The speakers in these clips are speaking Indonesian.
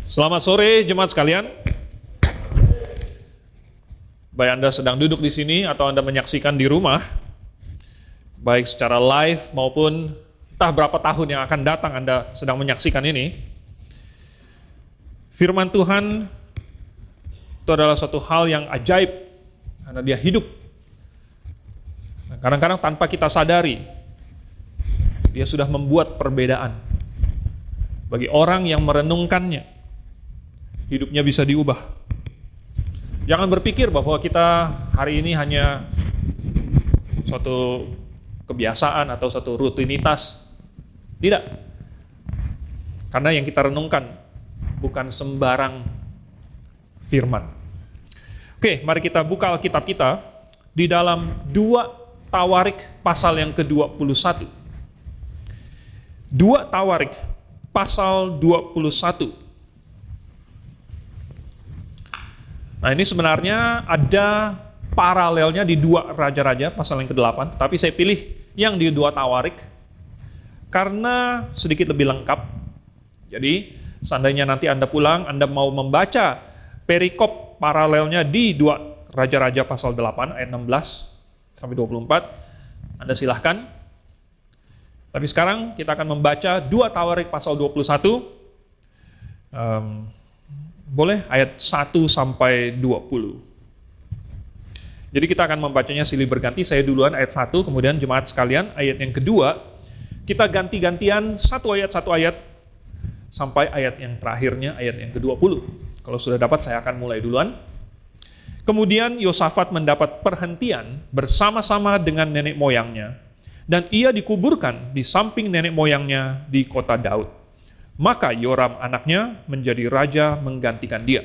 Selamat sore jemaat sekalian. Baik Anda sedang duduk di sini atau Anda menyaksikan di rumah, baik secara live maupun entah berapa tahun yang akan datang Anda sedang menyaksikan ini. Firman Tuhan itu adalah suatu hal yang ajaib karena dia hidup. Kadang-kadang tanpa kita sadari, dia sudah membuat perbedaan. Bagi orang yang merenungkannya, hidupnya bisa diubah. Jangan berpikir bahwa kita hari ini hanya suatu kebiasaan atau suatu rutinitas. Tidak. Karena yang kita renungkan bukan sembarang firman. Oke, mari kita buka Alkitab kita di dalam 2 Tawarik pasal yang ke-21. 2 Tawarik pasal 21. Nah, ini sebenarnya ada paralelnya di 2 Raja-Raja pasal yang ke-8, tapi saya pilih yang di 2 Tawarik karena sedikit lebih lengkap. Jadi, seandainya nanti Anda pulang, Anda mau membaca perikop paralelnya di 2 Raja-Raja pasal 8 ayat 16 sampai 24, Anda silahkan. Tapi sekarang kita akan membaca 2 Tawarik pasal 21. Boleh ayat 1 sampai 20. Jadi kita akan membacanya silih berganti, saya duluan ayat 1, kemudian jemaat sekalian ayat yang kedua, kita ganti-gantian satu ayat sampai ayat yang terakhirnya, ayat yang ke-20. Kalau sudah dapat saya akan mulai duluan. Kemudian Yosafat mendapat perhentian bersama-sama dengan nenek moyangnya, dan ia dikuburkan di samping nenek moyangnya di kota Daud. Maka Yoram anaknya menjadi raja menggantikan dia.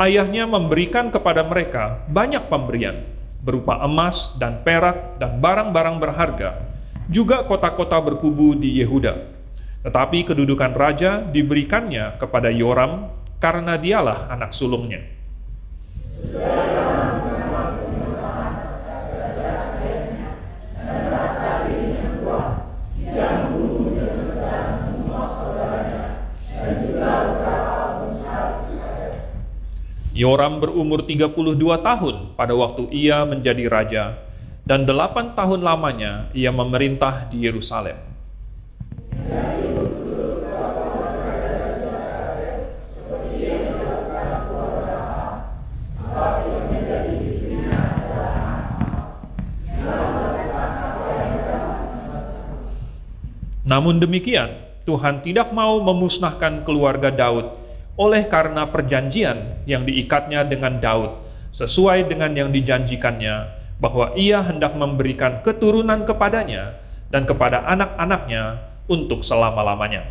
Ayahnya memberikan kepada mereka banyak pemberian, berupa emas dan perak dan barang-barang berharga, juga kota-kota berkubu di Yehuda. Tetapi kedudukan raja diberikannya kepada Yoram karena dialah anak sulungnya. Yoram berumur 32 tahun pada waktu ia menjadi raja, dan 8 tahun lamanya ia memerintah di Yerusalem. Namun demikian, Tuhan tidak mau memusnahkan keluarga Daud oleh karena perjanjian yang diikatnya dengan Daud, sesuai dengan yang dijanjikannya, bahwa ia hendak memberikan keturunan kepadanya dan kepada anak-anaknya untuk selama-lamanya.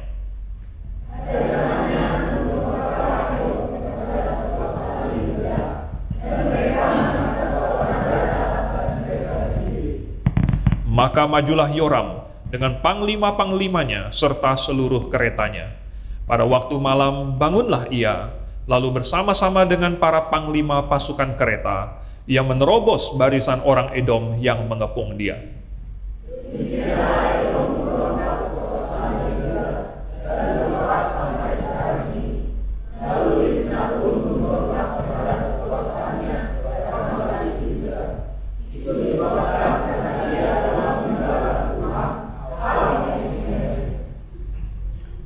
Maka majulah Yoram dengan panglima-panglimanya serta seluruh keretanya. Pada waktu malam bangunlah ia, lalu bersama-sama dengan para panglima pasukan kereta, yang menerobos barisan orang Edom yang mengepung dia.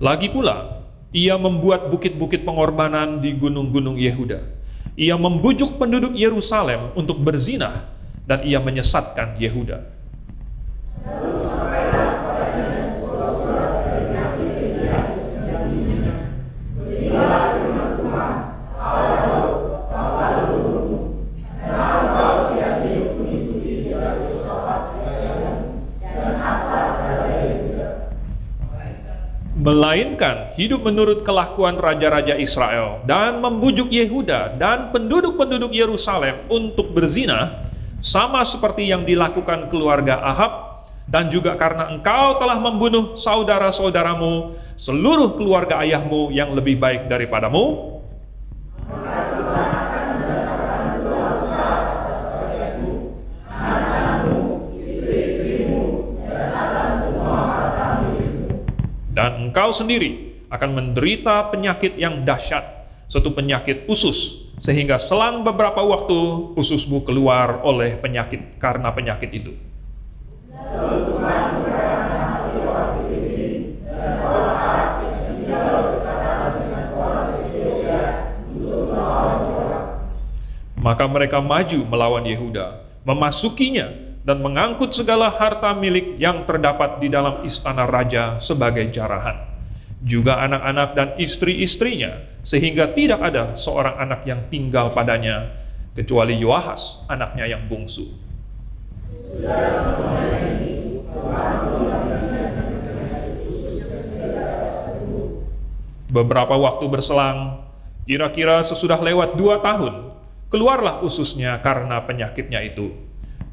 Lagi pula, ia membuat bukit-bukit pengorbanan di gunung-gunung Yehuda. Ia membujuk penduduk Yerusalem untuk berzinah, dan ia menyesatkan Yehuda. Melainkan hidup menurut kelakuan raja-raja Israel dan membujuk Yehuda dan penduduk-penduduk Yerusalem untuk berzina, sama seperti yang dilakukan keluarga Ahab dan juga karena engkau telah membunuh saudara-saudaramu, seluruh keluarga ayahmu yang lebih baik daripadamu, dan engkau sendiri akan menderita penyakit yang dahsyat, suatu penyakit usus, sehingga selang beberapa waktu ususmu keluar oleh penyakit karena penyakit itu. Maka mereka maju melawan Yehuda, memasukinya, dan mengangkut segala harta milik yang terdapat di dalam istana raja sebagai jarahan, juga anak-anak dan istri-istrinya, sehingga tidak ada seorang anak yang tinggal padanya, kecuali Yoahas, anaknya yang bungsu. Beberapa waktu berselang, kira-kira sesudah lewat 2 tahun, keluarlah ususnya karena penyakitnya itu.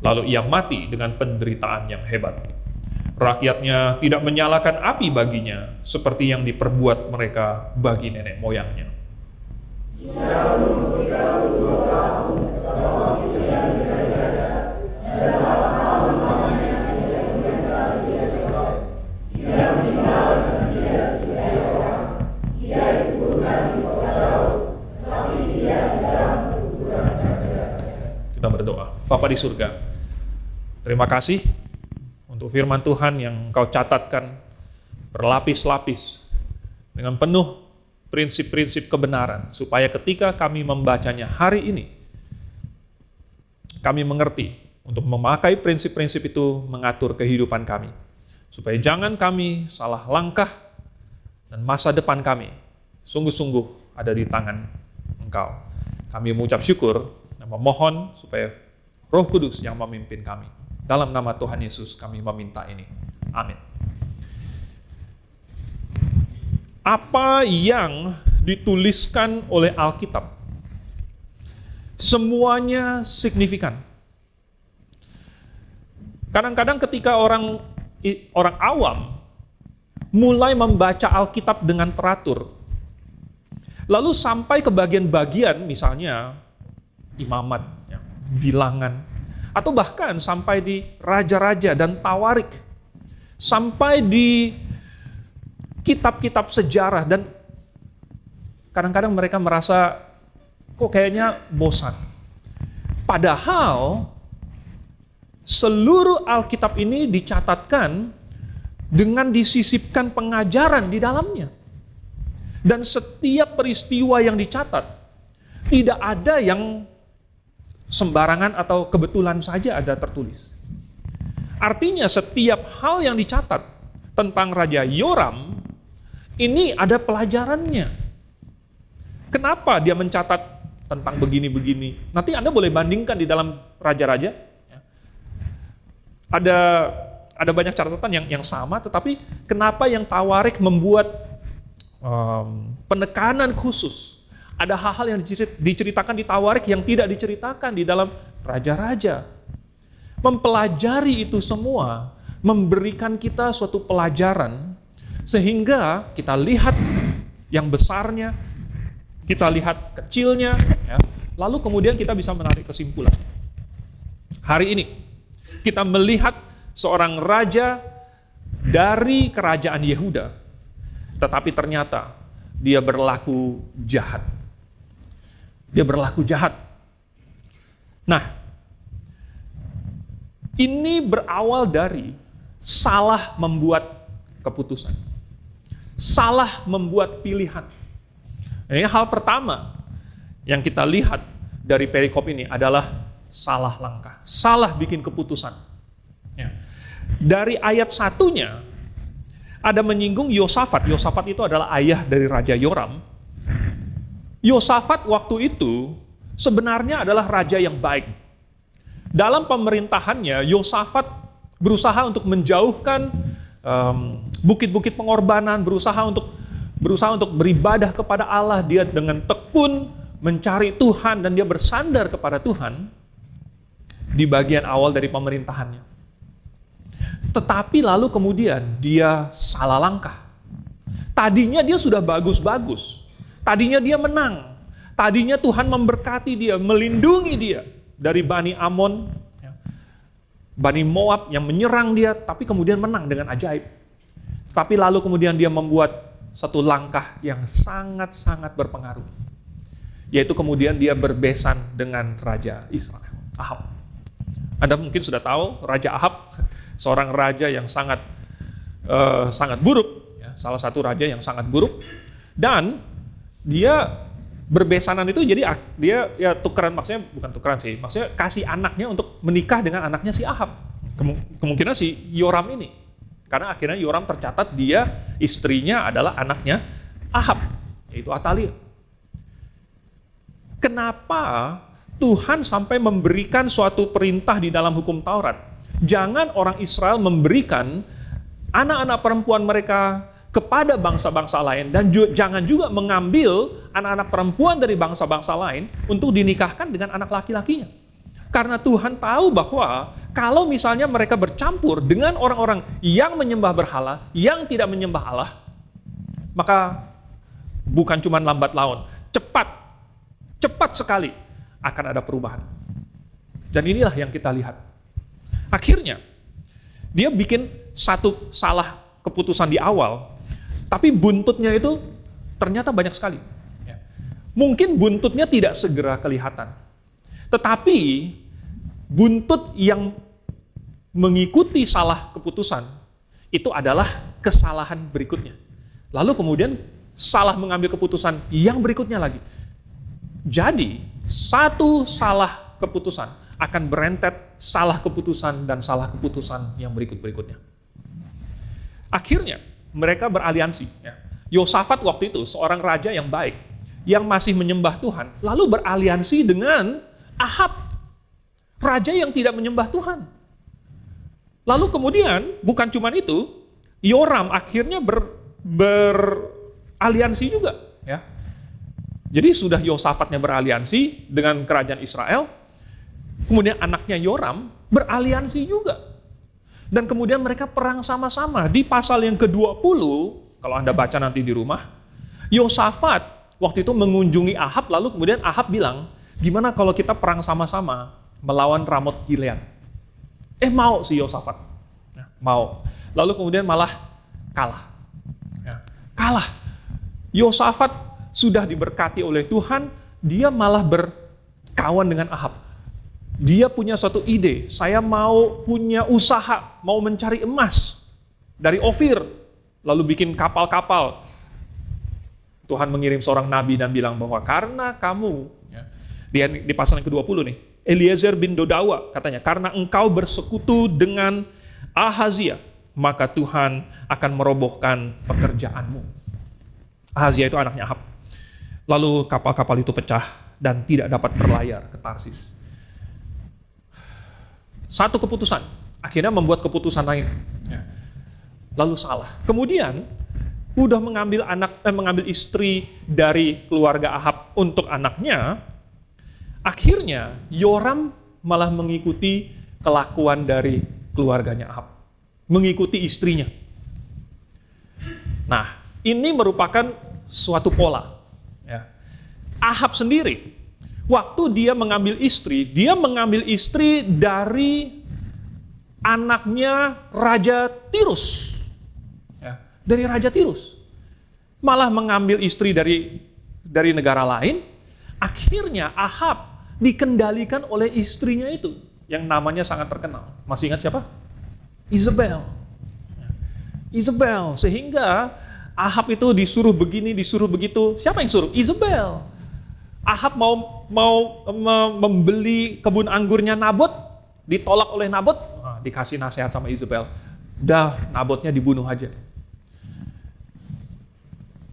Lalu ia mati dengan penderitaan yang hebat. Rakyatnya tidak menyalakan api baginya, seperti yang diperbuat mereka bagi nenek moyangnya. Kita berdoa. Bapa di surga, terima kasih untuk firman Tuhan yang Engkau catatkan berlapis-lapis dengan penuh prinsip-prinsip kebenaran, supaya ketika kami membacanya hari ini, kami mengerti untuk memakai prinsip-prinsip itu mengatur kehidupan kami, supaya jangan kami salah langkah dan masa depan kami sungguh-sungguh ada di tangan Engkau. Kami mengucap syukur dan memohon supaya Roh Kudus yang memimpin kami. Dalam nama Tuhan Yesus kami meminta ini. Amin. Apa yang dituliskan oleh Alkitab semuanya signifikan. Kadang-kadang ketika orang awam mulai membaca Alkitab dengan teratur, lalu sampai ke bagian-bagian misalnya imamat, bilangan, atau bahkan sampai di raja-raja dan tawarik, sampai di kitab-kitab sejarah, dan kadang-kadang mereka merasa kok kayaknya bosan. Padahal seluruh Alkitab ini dicatatkan dengan disisipkan pengajaran di dalamnya. Dan setiap peristiwa yang dicatat tidak ada yang sembarangan atau kebetulan saja ada tertulis. Artinya setiap hal yang dicatat tentang Raja Yoram ini ada pelajarannya. Kenapa dia mencatat tentang begini-begini? Nanti Anda boleh bandingkan di dalam raja-raja. Ada banyak catatan yang sama, tetapi kenapa yang Tawarik membuat penekanan khusus? Ada hal-hal yang diceritakan di Tawarik yang tidak diceritakan di dalam raja-raja. Mempelajari itu semua memberikan kita suatu pelajaran sehingga kita lihat yang besarnya, kita lihat kecilnya, ya, lalu kemudian kita bisa menarik kesimpulan. Hari ini kita melihat seorang raja dari kerajaan Yehuda, tetapi ternyata dia berlaku jahat. Dia berlaku jahat. Nah, ini berawal dari salah membuat keputusan. Salah membuat pilihan. Ini hal pertama yang kita lihat dari perikop ini adalah salah langkah. Salah bikin keputusan. Ya. Dari ayat 1-nya, ada menyinggung Yosafat. Yosafat itu adalah ayah dari Raja Yoram. Yosafat waktu itu sebenarnya adalah raja yang baik. Dalam pemerintahannya, Yosafat berusaha untuk menjauhkan bukit-bukit pengorbanan, berusaha untuk beribadah kepada Allah. Dia dengan tekun mencari Tuhan dan dia bersandar kepada Tuhan di bagian awal dari pemerintahannya. Tetapi lalu kemudian dia salah langkah. Tadinya dia sudah bagus-bagus. Tadinya dia menang. Tadinya Tuhan memberkati dia, melindungi dia dari Bani Amon, Bani Moab yang menyerang dia, tapi kemudian menang dengan ajaib. Tapi lalu kemudian dia membuat satu langkah yang sangat-sangat berpengaruh. Yaitu kemudian dia berbesan dengan Raja Israel, Ahab. Anda mungkin sudah tahu, Raja Ahab, seorang raja yang sangat buruk, salah satu raja yang sangat buruk, dan dia berbesanan itu jadi dia ya tukeran, maksudnya bukan tukeran sih, maksudnya kasih anaknya untuk menikah dengan anaknya si Ahab. Kemungkinan si Yoram ini, karena akhirnya Yoram tercatat dia istrinya adalah anaknya Ahab, yaitu Atalia. Kenapa Tuhan sampai memberikan suatu perintah di dalam hukum Taurat? Jangan orang Israel memberikan anak-anak perempuan mereka kepada bangsa-bangsa lain, dan jangan juga mengambil anak-anak perempuan dari bangsa-bangsa lain untuk dinikahkan dengan anak laki-lakinya. Karena Tuhan tahu bahwa kalau misalnya mereka bercampur dengan orang-orang yang menyembah berhala, yang tidak menyembah Allah, maka bukan cuma lambat laun, cepat sekali akan ada perubahan. Dan inilah yang kita lihat. Akhirnya, dia bikin satu salah keputusan di awal, tapi buntutnya itu ternyata banyak sekali. Mungkin buntutnya tidak segera kelihatan, tetapi buntut yang mengikuti salah keputusan itu adalah kesalahan berikutnya. Lalu kemudian salah mengambil keputusan yang berikutnya lagi. Jadi, satu salah keputusan akan berentet salah keputusan dan salah keputusan yang berikut-berikutnya. Akhirnya, mereka beraliansi. Yosafat waktu itu seorang raja yang baik, yang masih menyembah Tuhan, lalu beraliansi dengan Ahab, raja yang tidak menyembah Tuhan. Lalu kemudian, bukan cuma itu, Yoram akhirnya beraliansi juga. Jadi sudah Yosafatnya beraliansi dengan kerajaan Israel, kemudian anaknya Yoram beraliansi juga. Dan kemudian mereka perang sama-sama. Di pasal yang ke-20, kalau Anda baca nanti di rumah, Yosafat waktu itu mengunjungi Ahab, lalu kemudian Ahab bilang, gimana kalau kita perang sama-sama melawan Ramot Gilead? Mau si Yosafat. Mau. Lalu kemudian malah kalah. Kalah. Yosafat sudah diberkati oleh Tuhan, dia malah berkawan dengan Ahab. Dia punya suatu ide, saya mau punya usaha, mau mencari emas dari Ofir, lalu bikin kapal-kapal. Tuhan mengirim seorang nabi dan bilang bahwa karena kamu, di pasal yang ke-20 nih, Eliezer bin Dodawa katanya, karena engkau bersekutu dengan Ahazia, maka Tuhan akan merobohkan pekerjaanmu. Ahazia itu anaknya Ahab. Lalu kapal-kapal itu pecah dan tidak dapat berlayar ke Tarsis. Satu keputusan, akhirnya membuat keputusan lain. Lalu salah. Kemudian, udah mengambil istri dari keluarga Ahab untuk anaknya, akhirnya Yoram malah mengikuti kelakuan dari keluarganya Ahab. Mengikuti istrinya. Nah, ini merupakan suatu pola. Ahab sendiri, waktu dia mengambil istri dari anaknya Raja Tirus. Dari Raja Tirus. Malah mengambil istri dari negara lain. Akhirnya Ahab dikendalikan oleh istrinya itu, yang namanya sangat terkenal. Masih ingat siapa? Isabel. Sehingga Ahab itu disuruh begini, disuruh begitu. Siapa yang suruh? Isabel. Ahab mau membeli kebun anggurnya Nabot, ditolak oleh Nabot, dikasih nasihat sama Isabel. Dah, Nabotnya dibunuh aja.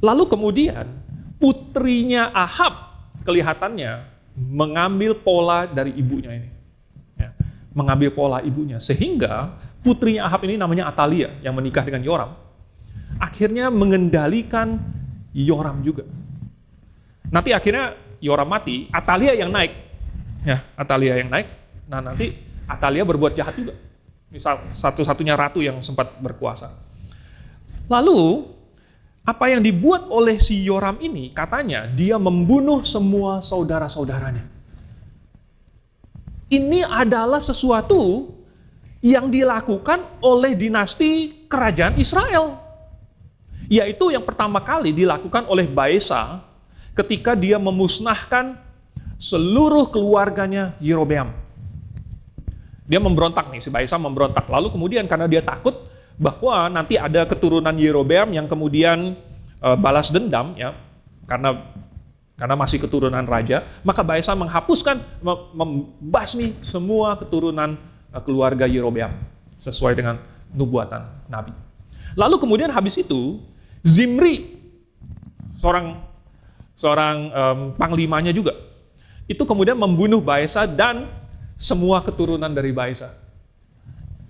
Lalu kemudian putrinya Ahab kelihatannya mengambil pola dari ibunya ini. Mengambil pola ibunya, sehingga putrinya Ahab ini namanya Atalia yang menikah dengan Yoram. Akhirnya mengendalikan Yoram juga. Nanti akhirnya Yoram mati, Atalia yang naik. Atalia yang naik. Nah, nanti Atalia berbuat jahat juga. Misal satu-satunya ratu yang sempat berkuasa. Lalu, apa yang dibuat oleh si Yoram ini, katanya dia membunuh semua saudara-saudaranya. Ini adalah sesuatu yang dilakukan oleh dinasti kerajaan Israel. Yaitu yang pertama kali dilakukan oleh Baesa ketika dia memusnahkan seluruh keluarganya Yerobeam. Dia memberontak nih, si Baesa memberontak. Lalu kemudian karena dia takut bahwa nanti ada keturunan Yerobeam yang kemudian balas dendam, ya, karena masih keturunan raja, maka Baesa menghapuskan, membasmi semua keturunan keluarga Yerobeam sesuai dengan nubuatan Nabi. Lalu kemudian habis itu Zimri, seorang panglimanya juga, itu kemudian membunuh Baesa dan semua keturunan dari Baesa.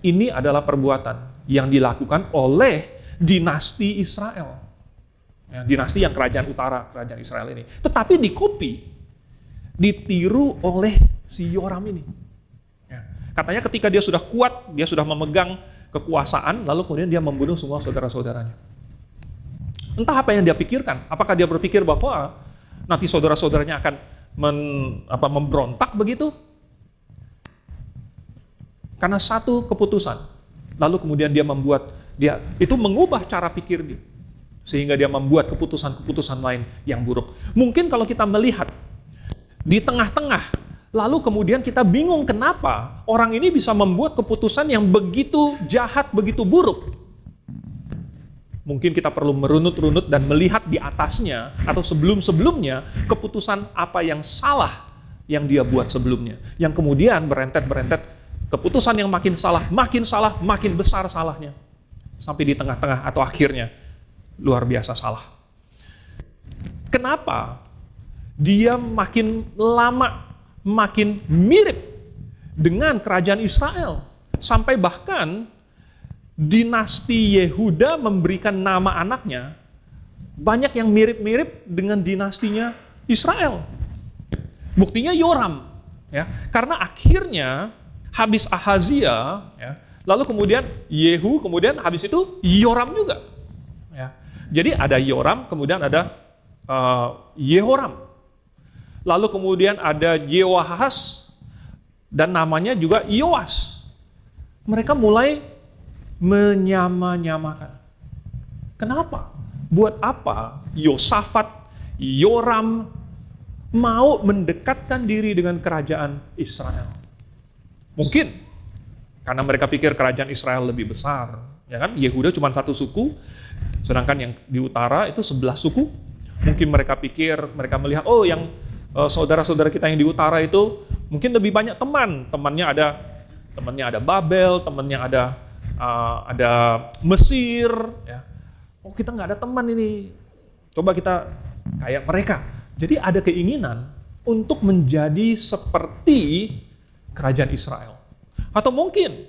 Ini adalah perbuatan yang dilakukan oleh dinasti Israel. Ya, dinasti yang kerajaan utara, kerajaan Israel ini. Tetapi ditiru oleh si Yoram ini. Ya, katanya ketika dia sudah kuat, dia sudah memegang kekuasaan, lalu kemudian dia membunuh semua saudara-saudaranya. Entah apa yang dia pikirkan. Apakah dia berpikir bahwa nanti saudara-saudaranya akan memberontak begitu? Karena satu keputusan, lalu kemudian dia itu mengubah cara pikir dia, sehingga dia membuat keputusan-keputusan lain yang buruk. Mungkin kalau kita melihat di tengah-tengah, lalu kemudian kita bingung kenapa orang ini bisa membuat keputusan yang begitu jahat, begitu buruk. Mungkin kita perlu merunut-runut dan melihat di atasnya atau sebelum-sebelumnya keputusan apa yang salah yang dia buat sebelumnya, yang kemudian berentet-berentet. Keputusan yang makin salah, makin besar salahnya. Sampai di tengah-tengah atau akhirnya luar biasa salah. Kenapa dia makin lama makin mirip dengan kerajaan Israel? Sampai bahkan dinasti Yehuda memberikan nama anaknya banyak yang mirip-mirip dengan dinastinya Israel. Buktinya Yoram, ya. Karena akhirnya habis Ahazia, ya, lalu kemudian Yehu, kemudian habis itu Yoram juga. Ya. Jadi ada Yoram, kemudian ada Yehoram. Lalu kemudian ada Yehoahaz, dan namanya juga Yoas. Mereka mulai menyama-nyamakan. Kenapa? Buat apa Yosafat, Yoram mau mendekatkan diri dengan kerajaan Israel? Mungkin karena mereka pikir kerajaan Israel lebih besar, ya kan? Yehuda cuma satu suku, sedangkan yang di utara itu 11 suku. Mungkin mereka melihat, oh yang saudara-saudara kita yang di utara itu mungkin lebih banyak temannya ada Babel, temannya ada Mesir, ya. Oh kita nggak ada teman ini, coba kita kayak mereka. Jadi ada keinginan untuk menjadi seperti kerajaan Israel. Atau mungkin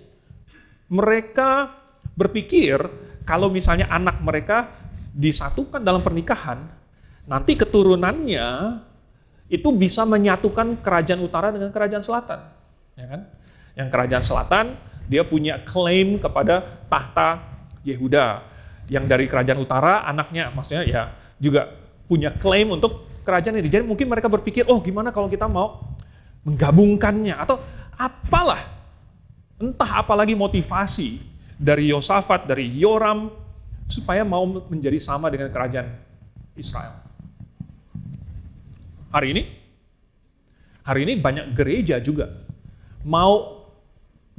mereka berpikir kalau misalnya anak mereka disatukan dalam pernikahan, nanti keturunannya itu bisa menyatukan kerajaan utara dengan kerajaan selatan, ya kan? Yang kerajaan selatan dia punya klaim kepada tahta Yehuda. Yang dari kerajaan utara anaknya maksudnya ya juga punya klaim untuk kerajaan ini. Jadi mungkin mereka berpikir, oh gimana kalau kita mau menggabungkannya atau apalah, entah apalagi motivasi dari Yosafat, dari Yoram supaya mau menjadi sama dengan kerajaan Israel. Hari ini banyak gereja juga mau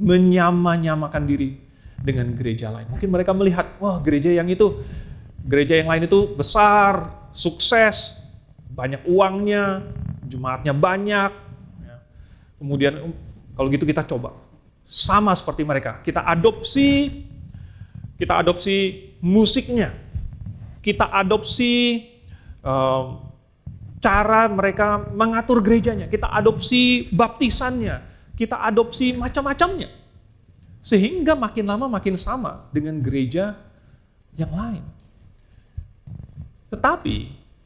menyama-nyamakan diri dengan gereja lain. Mungkin mereka melihat, wah gereja yang lain itu besar, sukses, banyak uangnya, jemaatnya banyak. Kemudian kalau gitu kita coba sama seperti mereka. Kita adopsi musiknya. Kita adopsi cara mereka mengatur gerejanya. Kita adopsi baptisannya. Kita adopsi macam-macamnya. Sehingga makin lama makin sama dengan gereja yang lain. Tetapi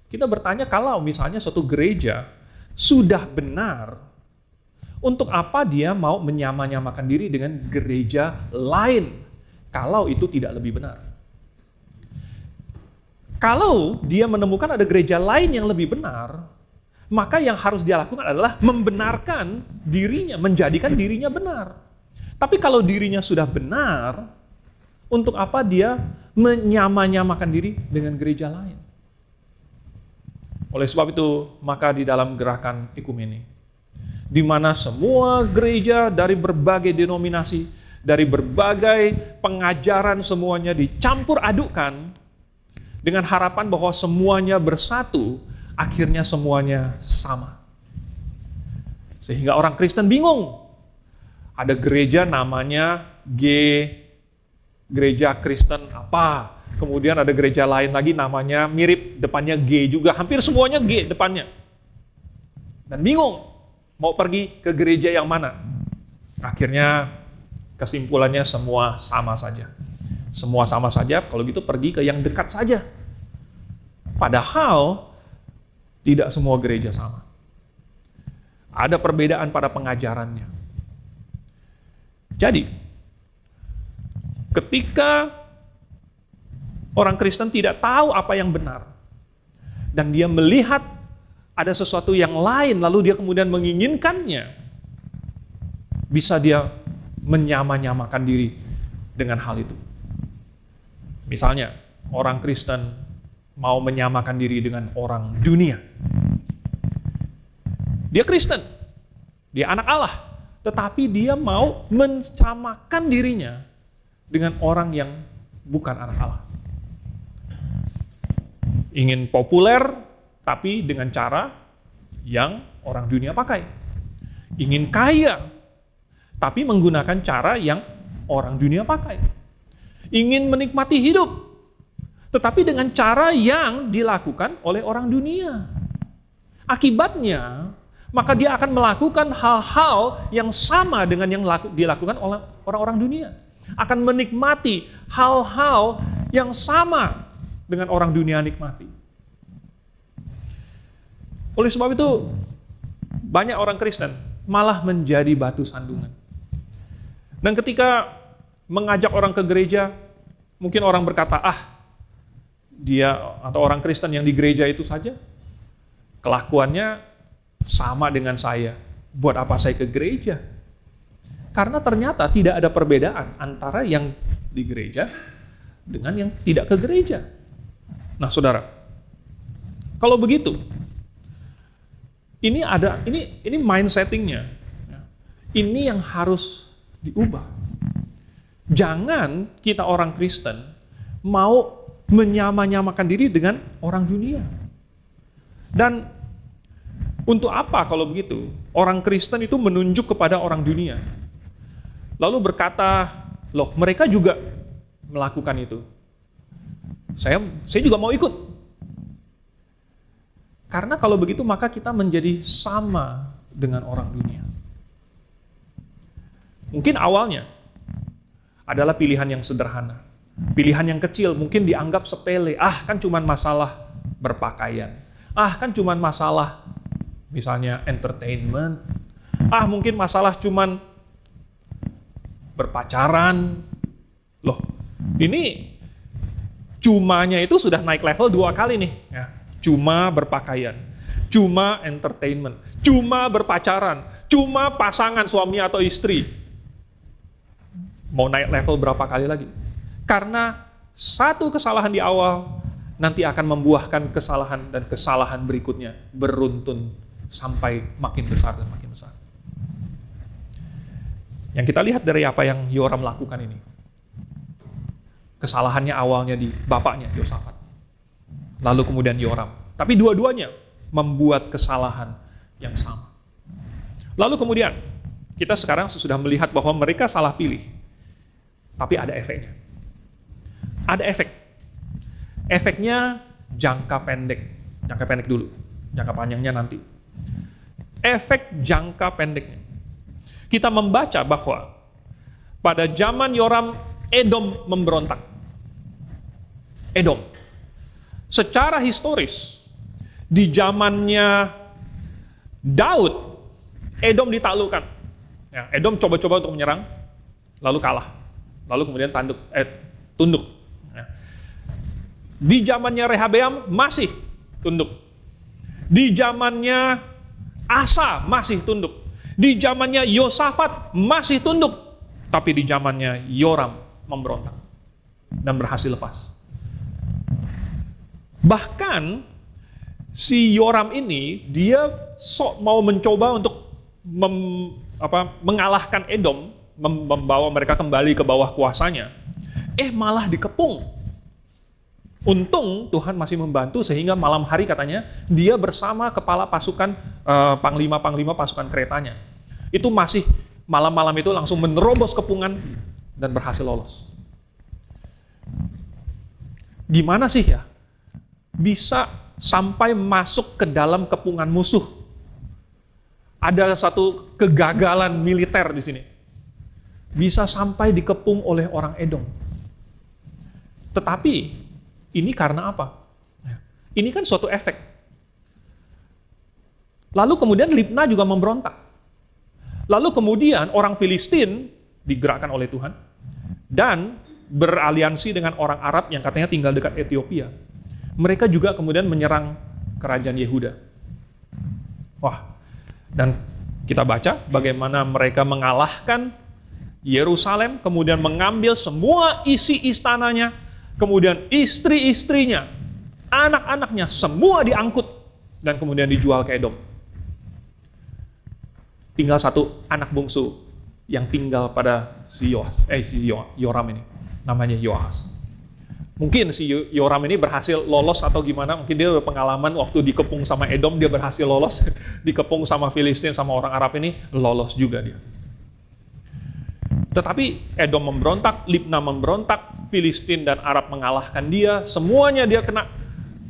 kita bertanya, kalau misalnya suatu gereja sudah benar Untuk apa dia mau menyamakan diri dengan gereja lain kalau itu tidak lebih benar? Kalau dia menemukan ada gereja lain yang lebih benar, maka yang harus dia lakukan adalah membenarkan dirinya, menjadikan dirinya benar. Tapi kalau dirinya sudah benar, untuk apa dia menyamakan diri dengan gereja lain? Oleh sebab itu, maka di dalam gerakan ekumene, di mana semua gereja dari berbagai denominasi, dari berbagai pengajaran semuanya dicampur adukkan dengan harapan bahwa semuanya bersatu, akhirnya semuanya sama. Sehingga orang Kristen bingung. Ada gereja namanya gereja Kristen apa? Kemudian ada gereja lain lagi namanya mirip, depannya G juga. Hampir semuanya G depannya. Dan bingung mau pergi ke gereja yang mana. Akhirnya kesimpulannya semua sama saja. Semua sama saja, kalau gitu pergi ke yang dekat saja. Padahal tidak semua gereja sama. Ada perbedaan pada pengajarannya. Jadi, ketika orang Kristen tidak tahu apa yang benar, dan dia melihat ada sesuatu yang lain, lalu dia kemudian menginginkannya, bisa dia menyamakan diri dengan hal itu. Misalnya, orang Kristen mau menyamakan diri dengan orang dunia. Dia Kristen, dia anak Allah, tetapi dia mau mencamakan dirinya dengan orang yang bukan anak Allah. Ingin populer, tapi dengan cara yang orang dunia pakai. Ingin kaya, tapi menggunakan cara yang orang dunia pakai. Ingin menikmati hidup, tetapi dengan cara yang dilakukan oleh orang dunia. Akibatnya, maka dia akan melakukan hal-hal yang sama dengan yang dilakukan oleh orang-orang dunia. Akan menikmati hal-hal yang sama dengan orang dunia nikmati. Oleh sebab itu, banyak orang Kristen malah menjadi batu sandungan. Dan ketika mengajak orang ke gereja, mungkin orang berkata, dia atau orang Kristen yang di gereja itu saja, kelakuannya sama dengan saya. Buat apa saya ke gereja? Karena ternyata tidak ada perbedaan antara yang di gereja dengan yang tidak ke gereja. Nah, saudara, kalau begitu, ini mind setting-nya. Ini yang harus diubah. Jangan kita orang Kristen mau menyamakan diri dengan orang dunia. Dan untuk apa kalau begitu? Orang Kristen itu menunjuk kepada orang dunia. Lalu berkata, loh mereka juga melakukan itu. Saya juga mau ikut. Karena kalau begitu maka kita menjadi sama dengan orang dunia. Mungkin awalnya adalah pilihan yang sederhana. Pilihan yang kecil mungkin dianggap sepele. Kan cuma masalah berpakaian. Kan cuma masalah misalnya entertainment. Mungkin masalah cuman berpacaran. Loh, ini cumanya itu sudah naik level 2 kali nih. Ya. Cuma berpakaian, cuma entertainment, cuma berpacaran, cuma pasangan suami atau istri. Mau naik level berapa kali lagi? Karena satu kesalahan di awal nanti akan membuahkan kesalahan dan kesalahan berikutnya beruntun sampai makin besar dan makin besar. Yang kita lihat dari apa yang Yoram lakukan ini. Kesalahannya awalnya di bapaknya, Yosafat. Lalu kemudian Yoram. Tapi dua-duanya membuat kesalahan yang sama. Lalu kemudian, kita sekarang sudah melihat bahwa mereka salah pilih. Tapi ada efeknya. Ada efek. Efeknya jangka pendek. Jangka pendek dulu. Jangka panjangnya nanti. Efek jangka pendeknya. Kita membaca bahwa pada zaman Yoram, Edom memberontak. Edom. Secara historis, di zamannya Daud, Edom ditaklukkan. Ya, Edom coba-coba untuk menyerang, lalu kalah. Lalu kemudian tunduk. Ya. Di zamannya Rehabeam masih tunduk. Di zamannya Asa masih tunduk. Di zamannya Yosafat masih tunduk. Tapi di zamannya Yoram memberontak dan berhasil lepas. Bahkan si Yoram ini dia mau mencoba untuk mengalahkan Edom, membawa mereka kembali ke bawah kuasanya. Malah dikepung. Untung Tuhan masih membantu sehingga malam hari katanya dia bersama kepala pasukan panglima-panglima pasukan keretanya. Itu masih malam-malam itu langsung menerobos kepungan dan berhasil lolos. Gimana sih ya bisa sampai masuk ke dalam kepungan musuh? Ada satu kegagalan militer di sini. Bisa sampai dikepung oleh orang Edom. Tetapi ini karena apa? Ini kan suatu efek. Lalu kemudian Libna juga memberontak. Lalu kemudian orang Filistin digerakkan oleh Tuhan dan beraliansi dengan orang Arab yang katanya tinggal dekat Ethiopia. Mereka juga kemudian menyerang kerajaan Yehuda. Wah, dan kita baca bagaimana mereka mengalahkan Yerusalem, kemudian mengambil semua isi istananya, kemudian istri-istrinya, anak-anaknya, semua diangkut dan kemudian dijual ke Edom. Tinggal satu anak bungsu yang tinggal pada si Yoram ini, namanya Yoahas. Mungkin si Yoram ini berhasil lolos atau gimana, mungkin dia pengalaman waktu dikepung sama Edom, dia berhasil lolos, dikepung sama Filistin, sama orang Arab ini, lolos juga dia. Tetapi Edom memberontak, Libna memberontak, Filistin dan Arab mengalahkan dia, semuanya dia kena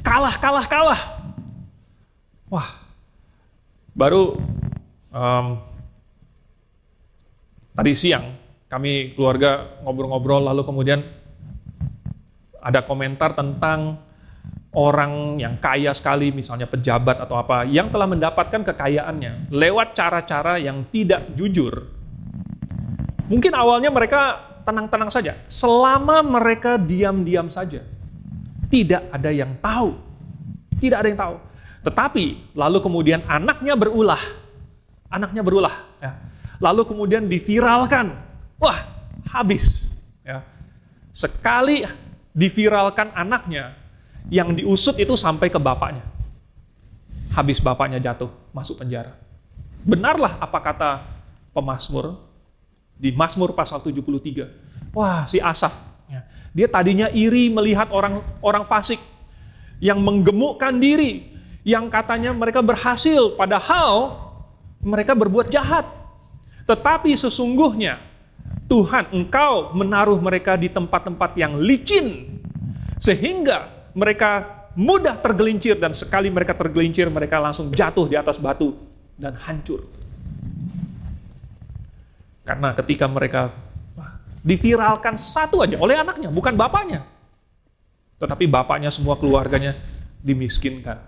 kalah. Wah, baru tadi siang kami keluarga ngobrol-ngobrol, lalu kemudian ada komentar tentang orang yang kaya sekali, misalnya pejabat atau apa, yang telah mendapatkan kekayaannya lewat cara-cara yang tidak jujur. Mungkin awalnya mereka tenang-tenang saja, selama mereka diam-diam saja. Tidak ada yang tahu. Tetapi lalu kemudian anaknya berulah. Ya. Lalu kemudian diviralkan. Wah, habis. Ya. Sekali diviralkan anaknya, yang diusut itu sampai ke bapaknya. Habis bapaknya jatuh, masuk penjara. Benarlah apa kata pemazmur di Mazmur pasal 73. Wah, si Asaf, ya, dia tadinya iri melihat orang fasik yang menggemukkan diri, yang katanya mereka berhasil, padahal mereka berbuat jahat. Tetapi sesungguhnya Tuhan, Engkau menaruh mereka di tempat-tempat yang licin, sehingga mereka mudah tergelincir, dan sekali mereka tergelincir, mereka langsung jatuh di atas batu dan hancur. Karena ketika mereka diviralkan satu aja oleh anaknya, bukan bapaknya, tetapi bapaknya, semua keluarganya dimiskinkan,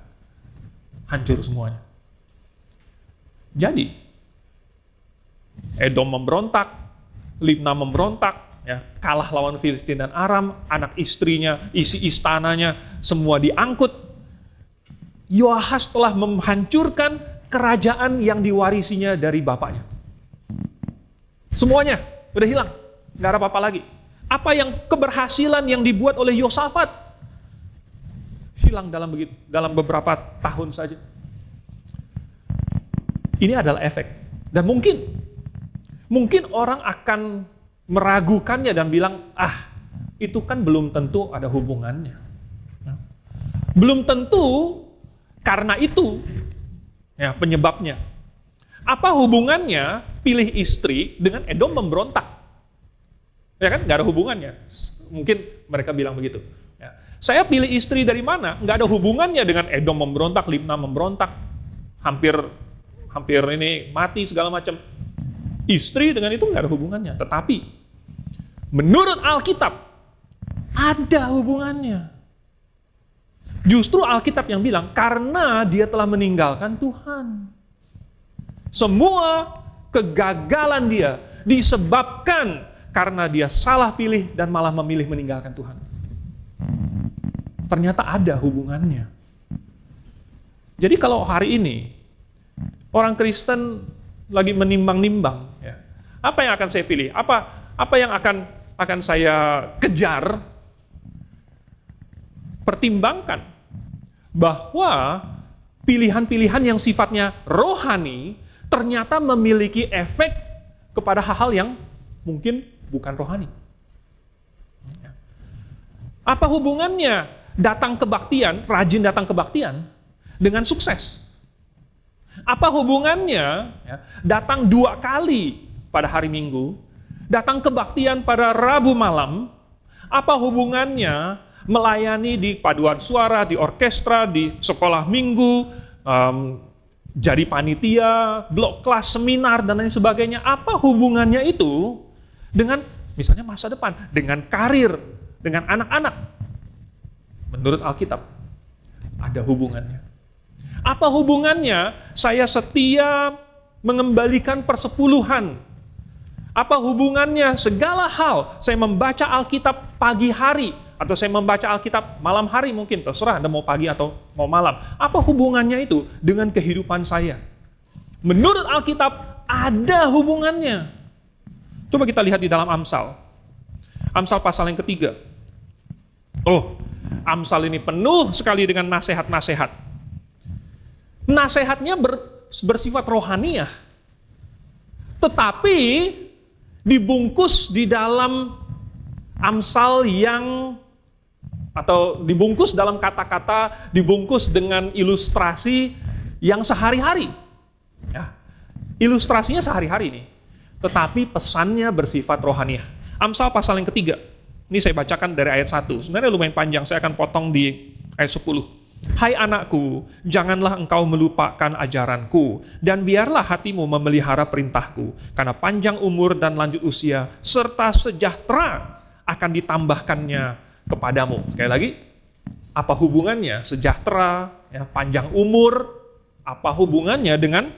hancur semuanya. Jadi Edom memberontak, Libna memberontak, ya, kalah lawan Filistin dan Aram, anak istrinya, isi istananya, semua diangkut. Yoahas telah menghancurkan kerajaan yang diwarisinya dari bapaknya. Semuanya udah hilang, nggak ada apa-apa lagi. Apa yang keberhasilan yang dibuat oleh Yosafat hilang dalam beberapa tahun saja. Ini adalah efek. Dan mungkin orang akan meragukannya dan bilang, itu kan belum tentu ada hubungannya. Belum tentu karena itu ya penyebabnya. Apa hubungannya pilih istri dengan Edom memberontak? Ya kan, nggak ada hubungannya. Mungkin mereka bilang begitu. Ya. Saya pilih istri dari mana? Nggak ada hubungannya dengan Edom memberontak, Libna memberontak, hampir ini mati segala macam. Istri dengan itu nggak ada hubungannya. Tetapi menurut Alkitab ada hubungannya. Justru Alkitab yang bilang karena dia telah meninggalkan Tuhan. Semua kegagalan dia disebabkan karena dia salah pilih dan malah memilih meninggalkan Tuhan. Ternyata ada hubungannya. Jadi kalau hari ini orang Kristen lagi menimbang-nimbang, ya, apa yang akan saya pilih? Apa yang akan saya kejar? Pertimbangkan bahwa pilihan-pilihan yang sifatnya rohani ternyata memiliki efek kepada hal-hal yang mungkin bukan rohani. Apa hubungannya datang kebaktian, rajin datang kebaktian dengan sukses? Apa hubungannya datang 2 kali pada hari Minggu, datang kebaktian pada Rabu malam? Apa hubungannya melayani di paduan suara, di orkestra, di sekolah minggu, jadi panitia, blok kelas, seminar, dan lain sebagainya? Apa hubungannya itu dengan misalnya masa depan, dengan karir, dengan anak-anak? Menurut Alkitab, ada hubungannya. Apa hubungannya saya setia mengembalikan persepuluhan? Apa hubungannya segala hal saya membaca Alkitab pagi hari, atau saya membaca Alkitab malam hari mungkin, terserah Anda mau pagi atau mau malam. Apa hubungannya itu dengan kehidupan saya? Menurut Alkitab ada hubungannya. Coba kita lihat di dalam Amsal. Amsal pasal yang ketiga. Amsal ini penuh sekali dengan nasihat-nasihat. Nasihatnya bersifat rohaniah. Tetapi dibungkus di dalam Amsal atau dibungkus dalam kata-kata, dibungkus dengan ilustrasi yang sehari-hari. Ya, ilustrasinya sehari-hari nih. Tetapi pesannya bersifat rohaniah. Amsal pasal yang ketiga. Ini saya bacakan dari ayat 1. Sebenarnya lumayan panjang, saya akan potong di ayat 10. Hai anakku, janganlah engkau melupakan ajaranku, dan biarlah hatimu memelihara perintahku, karena panjang umur dan lanjut usia, serta sejahtera akan ditambahkannya kepadamu. Sekali lagi, apa hubungannya sejahtera, panjang umur, apa hubungannya dengan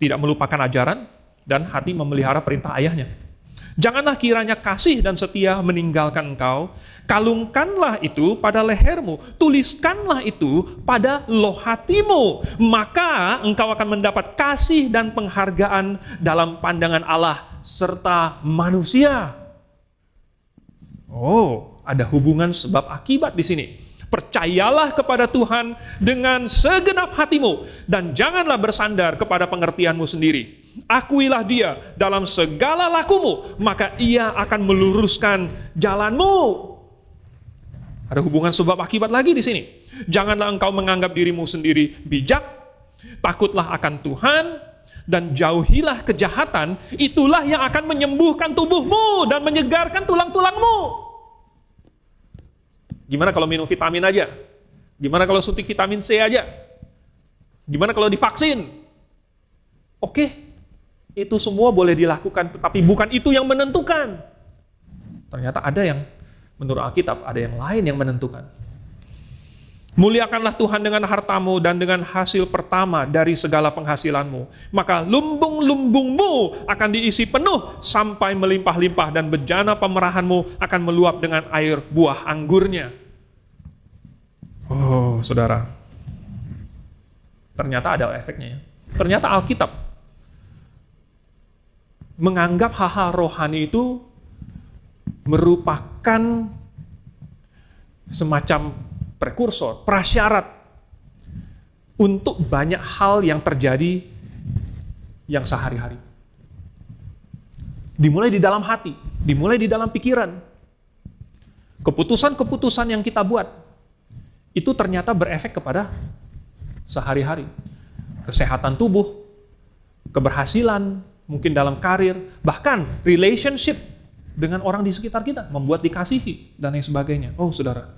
tidak melupakan ajaran dan hati memelihara perintah ayahnya? Janganlah kiranya kasih dan setia meninggalkan engkau, kalungkanlah itu pada lehermu, tuliskanlah itu pada loh hatimu, maka engkau akan mendapat kasih dan penghargaan dalam pandangan Allah serta manusia. Ada hubungan sebab akibat di sini. Percayalah kepada Tuhan dengan segenap hatimu, dan janganlah bersandar kepada pengertianmu sendiri. Akuilah Dia dalam segala lakumu, maka Ia akan meluruskan jalanmu. Ada hubungan sebab akibat lagi di sini. Janganlah engkau menganggap dirimu sendiri bijak, takutlah akan Tuhan, dan jauhilah kejahatan. Itulah yang akan menyembuhkan tubuhmu dan menyegarkan tulang-tulangmu. Gimana kalau minum vitamin aja? Gimana kalau suntik vitamin C aja? Gimana kalau divaksin? Oke, itu semua boleh dilakukan, tetapi bukan itu yang menentukan. Ternyata ada yang, menurut Alkitab, ada yang lain yang menentukan. Muliakanlah Tuhan dengan hartamu dan dengan hasil pertama dari segala penghasilanmu. Maka lumbung-lumbungmu akan diisi penuh sampai melimpah-limpah, dan bejana pemerahanmu akan meluap dengan air buah anggurnya. Saudara, ternyata ada efeknya. Ternyata Alkitab menganggap hal-hal rohani itu merupakan semacam prekursor, prasyarat untuk banyak hal yang terjadi yang sehari-hari. Dimulai di dalam hati, dimulai di dalam pikiran. Keputusan-keputusan yang kita buat, itu ternyata berefek kepada sehari-hari. Kesehatan tubuh, keberhasilan, mungkin dalam karir, bahkan relationship dengan orang di sekitar kita, membuat dikasihi, dan lain sebagainya. Saudara,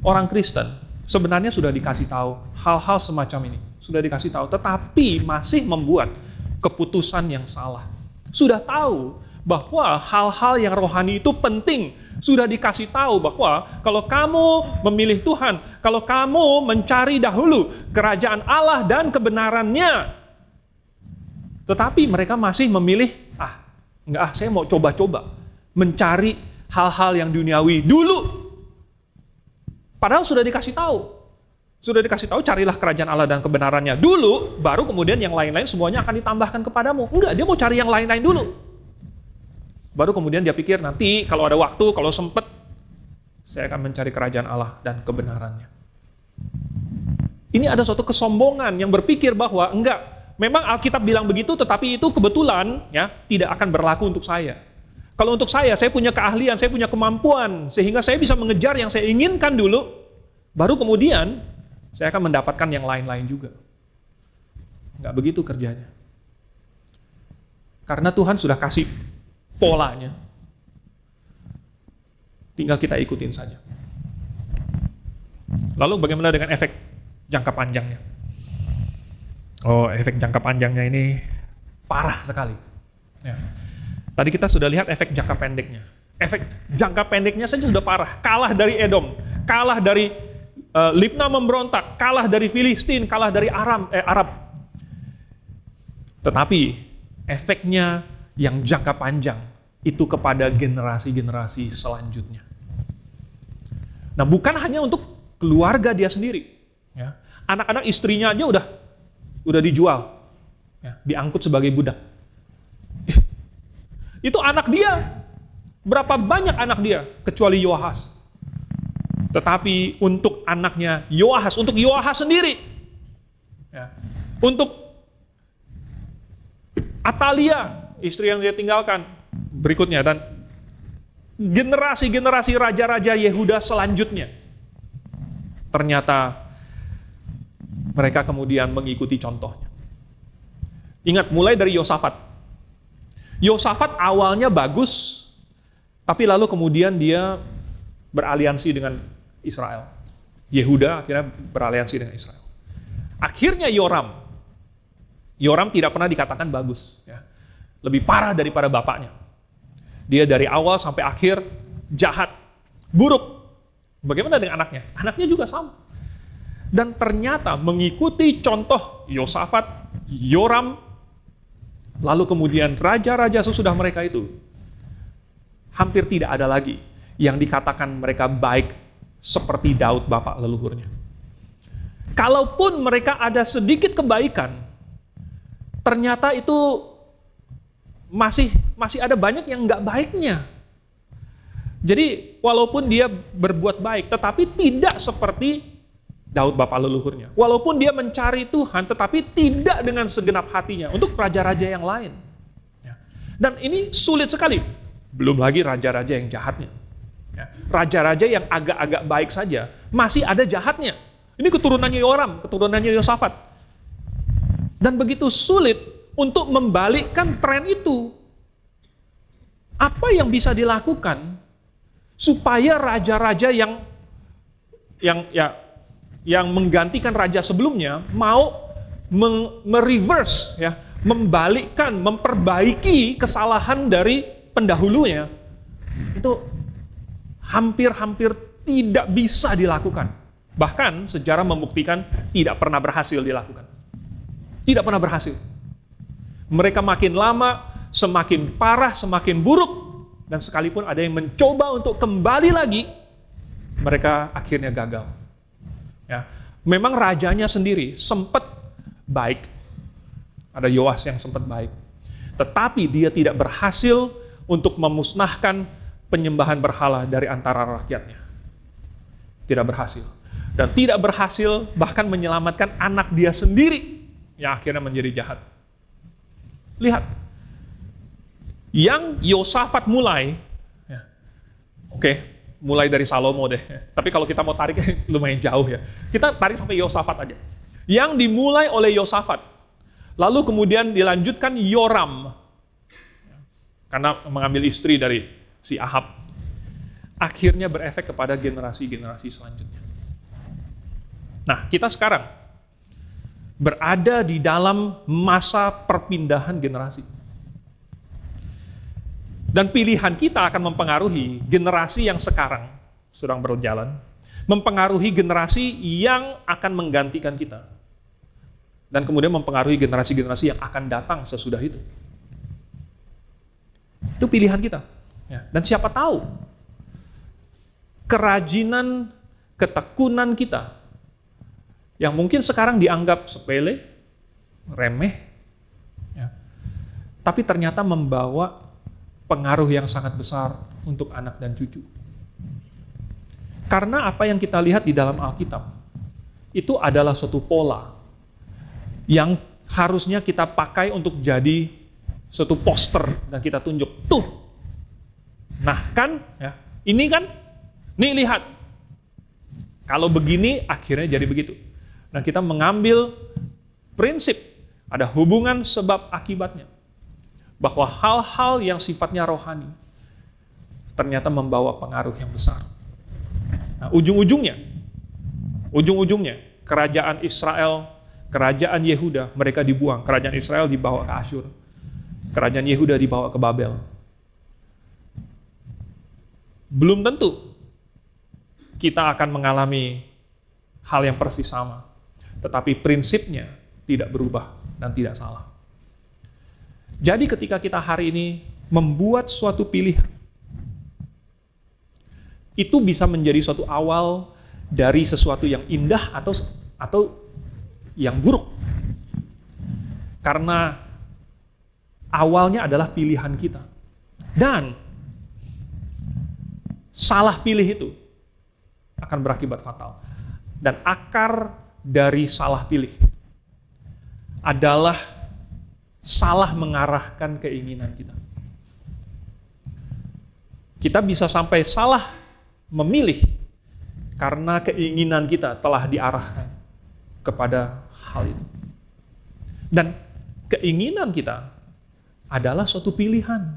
orang Kristen sebenarnya sudah dikasih tahu hal-hal semacam ini, sudah dikasih tahu, tetapi masih membuat keputusan yang salah. Sudah tahu bahwa hal-hal yang rohani itu penting, sudah dikasih tahu bahwa kalau kamu memilih Tuhan, kalau kamu mencari dahulu kerajaan Allah dan kebenarannya, Tetapi mereka masih memilih, saya mau coba-coba mencari hal-hal yang duniawi dulu. Padahal sudah dikasih tahu, carilah kerajaan Allah dan kebenarannya dulu, baru kemudian yang lain-lain semuanya akan ditambahkan kepadamu. Enggak, dia mau cari yang lain-lain dulu. Baru kemudian dia pikir, nanti kalau ada waktu, kalau sempat, saya akan mencari kerajaan Allah dan kebenarannya. Ini ada suatu kesombongan yang berpikir bahwa, enggak, memang Alkitab bilang begitu, tetapi itu kebetulan ya tidak akan berlaku untuk saya. Kalau untuk saya punya keahlian, saya punya kemampuan, sehingga saya bisa mengejar yang saya inginkan dulu, baru kemudian saya akan mendapatkan yang lain-lain juga. Nggak begitu kerjanya. Karena Tuhan sudah kasih polanya. Tinggal kita ikutin saja. Lalu bagaimana dengan efek jangka panjangnya? Efek jangka panjangnya ini parah sekali. Ya. Tadi kita sudah lihat efek jangka pendeknya. Efek jangka pendeknya saja sudah parah. Kalah dari Edom, kalah dari Libna memberontak, kalah dari Filistin, kalah dari Arab. Tetapi efeknya yang jangka panjang itu kepada generasi-generasi selanjutnya. Nah, bukan hanya untuk keluarga dia sendiri. Ya. Anak-anak istrinya aja udah dijual, ya, diangkut sebagai budak. Itu anak dia. Berapa banyak anak dia, kecuali Yoahas. Tetapi untuk anaknya Yoahas, untuk Yoahas sendiri, ya, untuk Atalia, istri yang dia tinggalkan berikutnya, dan generasi-generasi raja-raja Yehuda selanjutnya, ternyata mereka kemudian mengikuti contohnya. Ingat, mulai dari Yosafat. Yosafat awalnya bagus, tapi lalu kemudian dia beraliansi dengan Israel. Yehuda akhirnya beraliansi dengan Israel. Akhirnya Yoram tidak pernah dikatakan bagus. Ya. Lebih parah daripada bapaknya. Dia dari awal sampai akhir jahat, buruk. Bagaimana dengan anaknya? Anaknya juga sama. Dan ternyata mengikuti contoh Yosafat, Yoram, lalu kemudian raja-raja sesudah mereka itu, hampir tidak ada lagi yang dikatakan mereka baik seperti Daud bapak leluhurnya. Kalaupun mereka ada sedikit kebaikan, ternyata itu masih ada banyak yang nggak baiknya. Jadi walaupun dia berbuat baik, tetapi tidak seperti Daud bapak leluhurnya. Walaupun dia mencari Tuhan, tetapi tidak dengan segenap hatinya untuk raja-raja yang lain. Dan ini sulit sekali. Belum lagi raja-raja yang jahatnya. Raja-raja yang agak-agak baik saja, masih ada jahatnya. Ini keturunannya Yoram, keturunannya Yosafat. Dan begitu sulit untuk membalikkan tren itu. Apa yang bisa dilakukan supaya raja-raja yang menggantikan raja sebelumnya mau mereverse, ya, membalikkan, memperbaiki kesalahan dari pendahulunya, itu hampir-hampir tidak bisa dilakukan. Bahkan sejarah membuktikan tidak pernah berhasil dilakukan. Tidak pernah berhasil. Mereka makin lama, semakin parah, semakin buruk, dan sekalipun ada yang mencoba untuk kembali lagi, mereka akhirnya gagal. Ya, memang rajanya sendiri sempat baik. Ada Yoas yang sempat baik. Tetapi dia tidak berhasil untuk memusnahkan penyembahan berhala dari antara rakyatnya. Tidak berhasil. Dan tidak berhasil bahkan menyelamatkan anak dia sendiri yang akhirnya menjadi jahat. Lihat. Yang Yosafat mulai, ya, mulai dari Salomo deh. Tapi kalau kita mau tarik lumayan jauh ya. Kita tarik sampai Yosafat aja. Yang dimulai oleh Yosafat. Lalu kemudian dilanjutkan Yoram. Karena mengambil istri dari si Ahab. Akhirnya berefek kepada generasi-generasi selanjutnya. Nah, kita sekarang berada di dalam masa perpindahan generasi. Dan pilihan kita akan mempengaruhi generasi yang sekarang sedang berjalan, mempengaruhi generasi yang akan menggantikan kita. dan kemudian mempengaruhi generasi-generasi yang akan datang sesudah itu. Itu pilihan kita. Ya. Dan siapa tahu, kerajinan, ketekunan kita, yang mungkin sekarang dianggap sepele, remeh, ya, tapi ternyata membawa pengaruh yang sangat besar untuk anak dan cucu. Karena apa yang kita lihat di dalam Alkitab, itu adalah suatu pola yang harusnya kita pakai untuk jadi suatu poster dan kita tunjuk. Tuh, nah kan, ya, ini kan, nih lihat. Kalau begini, akhirnya jadi begitu. Nah, kita mengambil prinsip, ada hubungan sebab akibatnya. Bahwa hal-hal yang sifatnya rohani ternyata membawa pengaruh yang besar. Nah, ujung-ujungnya, kerajaan Israel, kerajaan Yehuda, mereka dibuang. Kerajaan Israel dibawa ke Asyur. Kerajaan Yehuda dibawa ke Babel. Belum tentu kita akan mengalami hal yang persis sama. Tetapi prinsipnya tidak berubah dan tidak salah. Jadi ketika kita hari ini membuat suatu pilihan, itu bisa menjadi suatu awal dari sesuatu yang indah atau yang buruk. Karena awalnya adalah pilihan kita. Dan salah pilih itu akan berakibat fatal. Dan akar dari salah pilih adalah salah mengarahkan keinginan kita. Kita bisa sampai salah memilih karena keinginan kita telah diarahkan kepada hal itu. Dan keinginan kita adalah suatu pilihan.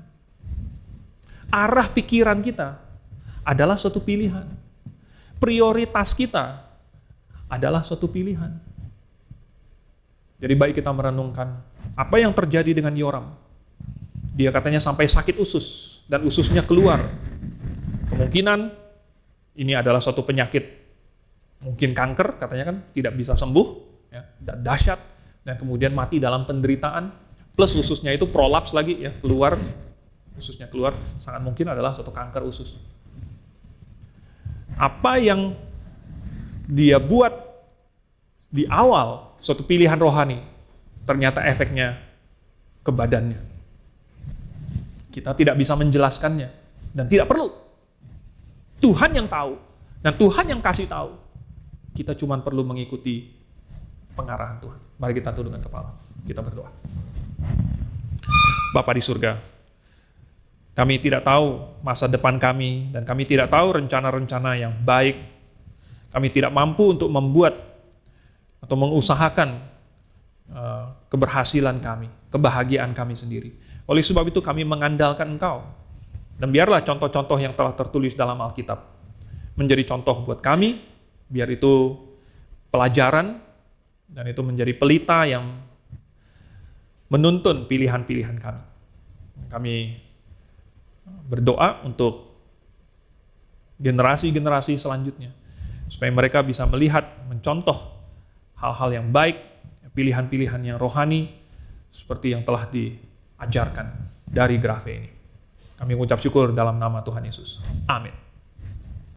Arah pikiran kita adalah suatu pilihan. Prioritas kita adalah suatu pilihan. Jadi baik kita merenungkan apa yang terjadi dengan Yoram. Dia katanya sampai sakit usus dan ususnya keluar. Kemungkinan ini adalah suatu penyakit, mungkin kanker, katanya kan tidak bisa sembuh, ya, dan dahsyat, dan kemudian mati dalam penderitaan. Plus ususnya itu prolaps lagi, ya, keluar, ususnya keluar, sangat mungkin adalah suatu kanker usus. Apa yang dia buat di awal suatu pilihan rohani, ternyata efeknya ke badannya. Kita tidak bisa menjelaskannya, dan tidak perlu. Tuhan yang tahu, dan Tuhan yang kasih tahu. Kita cuma perlu mengikuti pengarahan Tuhan. Mari kita tundukkan kepala, kita berdoa. Bapa di surga, kami tidak tahu masa depan kami, dan kami tidak tahu rencana-rencana yang baik. Kami tidak mampu untuk membuat atau mengusahakan keberhasilan kami, kebahagiaan kami sendiri. Oleh sebab itu kami mengandalkan Engkau. Dan biarlah contoh-contoh yang telah tertulis dalam Alkitab menjadi contoh buat kami, biar itu pelajaran, dan itu menjadi pelita yang menuntun pilihan-pilihan kami. Kami berdoa untuk generasi-generasi selanjutnya, supaya mereka bisa melihat, mencontoh hal-hal yang baik, pilihan-pilihan yang rohani, seperti yang telah diajarkan dari Grafe ini. Kami mengucap syukur dalam nama Tuhan Yesus. Amin.